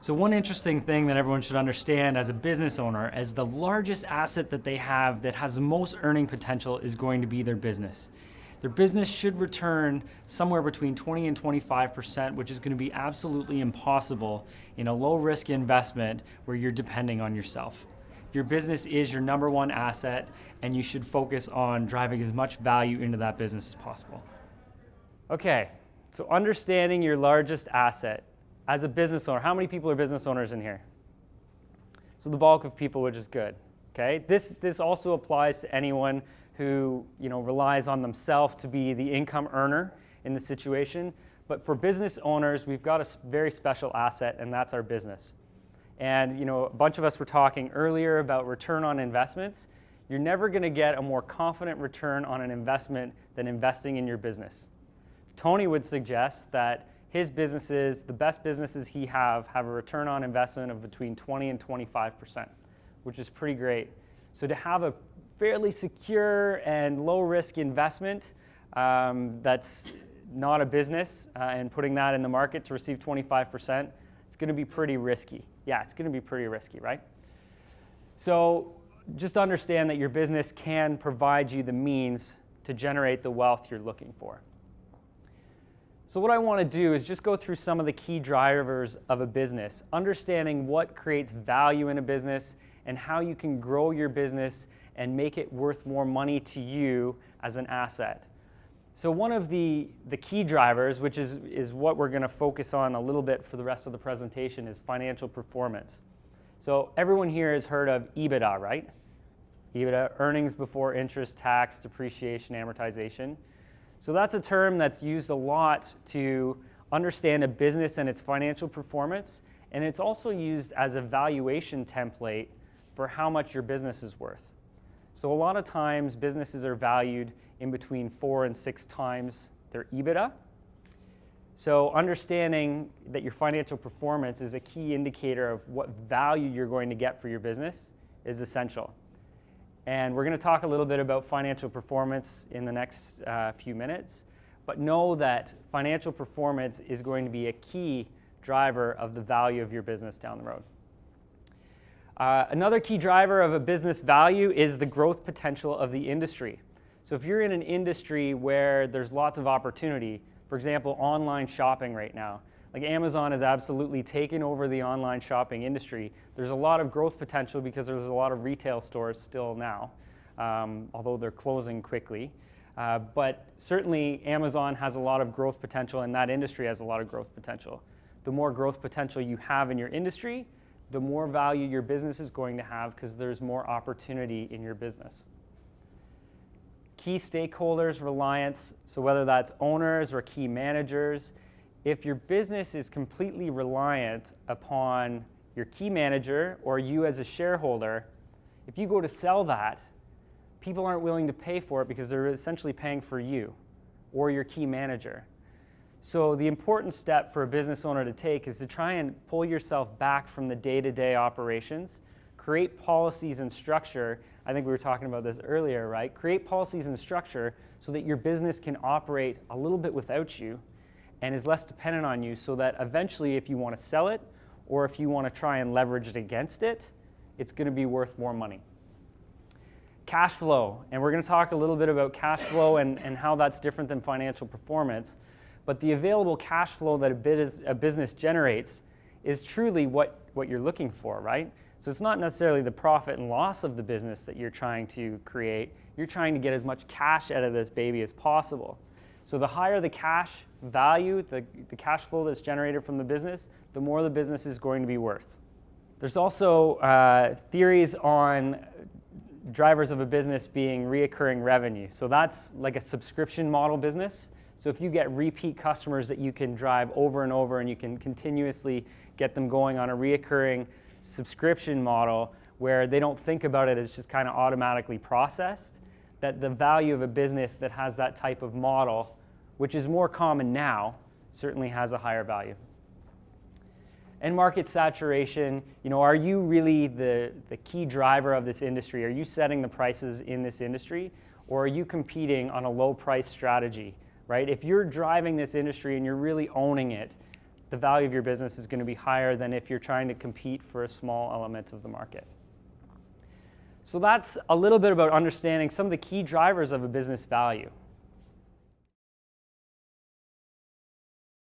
So one interesting thing that everyone should understand as a business owner is the largest asset that they have that has the most earning potential is going to be their business. Their business should return somewhere between 20 and 25%, which is going to be absolutely impossible in a low-risk investment where you're depending on yourself. Your business is your number one asset, and you should focus on driving as much value into that business as possible. Okay, so understanding your largest asset. As a business owner, how many people are business owners in here? So the bulk of people, which is good. Okay, this also applies to anyone who relies on themselves to be the income earner in the situation. But for business owners, we've got a very special asset, and that's our business. And a bunch of us were talking earlier about return on investments. You're never going to get a more confident return on an investment than investing in your business. Tony would suggest that his businesses, the best businesses he have a return on investment of between 20 and 25%, which is pretty great. So to have a fairly secure and low-risk investment that's not a business and putting that in the market to receive 25%, it's going to be pretty risky. Yeah, it's going to be pretty risky, right? So just understand that your business can provide you the means to generate the wealth you're looking for. So what I want to do is just go through some of the key drivers of a business, understanding what creates value in a business and how you can grow your business and make it worth more money to you as an asset. So one of the key drivers, which is what we're going to focus on a little bit for the rest of the presentation, is financial performance. So everyone here has heard of EBITDA, right? EBITDA, earnings before interest, tax, depreciation, amortization. So that's a term that's used a lot to understand a business and its financial performance, and it's also used as a valuation template for how much your business is worth. So a lot of times businesses are valued in between 4 and 6 times their EBITDA. So understanding that your financial performance is a key indicator of what value you're going to get for your business is essential. And we're going to talk a little bit about financial performance in the next few minutes, but know that financial performance is going to be a key driver of the value of your business down the road. Another key driver of a business value is the growth potential of the industry. So if you're in an industry where there's lots of opportunity, for example, online shopping right now, like Amazon has absolutely taken over the online shopping industry. There's a lot of growth potential because there's a lot of retail stores still now, although they're closing quickly. But certainly Amazon has a lot of growth potential, and that industry has a lot of growth potential. The more growth potential you have in your industry, the more value your business is going to have because there's more opportunity in your business. Key stakeholders reliance, so whether that's owners or key managers, if your business is completely reliant upon your key manager or you as a shareholder, if you go to sell that, people aren't willing to pay for it because they're essentially paying for you or your key manager. So the important step for a business owner to take is to try and pull yourself back from the day-to-day operations, create policies and structure. I think we were talking about this earlier, right? Create policies and structure so that your business can operate a little bit without you and is less dependent on you, so that eventually if you want to sell it or if you want to try and leverage it against it, it's going to be worth more money. Cash flow, and we're going to talk a little bit about cash flow and how that's different than financial performance, but the available cash flow that a business generates is truly what you're looking for, right? So it's not necessarily the profit and loss of the business that you're trying to create. You're trying to get as much cash out of this baby as possible. So the higher the cash value, the cash flow that's generated from the business, the more the business is going to be worth. There's also theories on drivers of a business being reoccurring revenue. So that's like a subscription model business. So if you get repeat customers that you can drive over and over and you can continuously get them going on a reoccurring subscription model where they don't think about it as just kind of automatically processed, that the value of a business that has that type of model, which is more common now, certainly has a higher value. And market saturation, are you really the key driver of this industry? Are you setting the prices in this industry, or are you competing on a low price strategy, right? If you're driving this industry and you're really owning it, the value of your business is going to be higher than if you're trying to compete for a small element of the market. So that's a little bit about understanding some of the key drivers of a business value.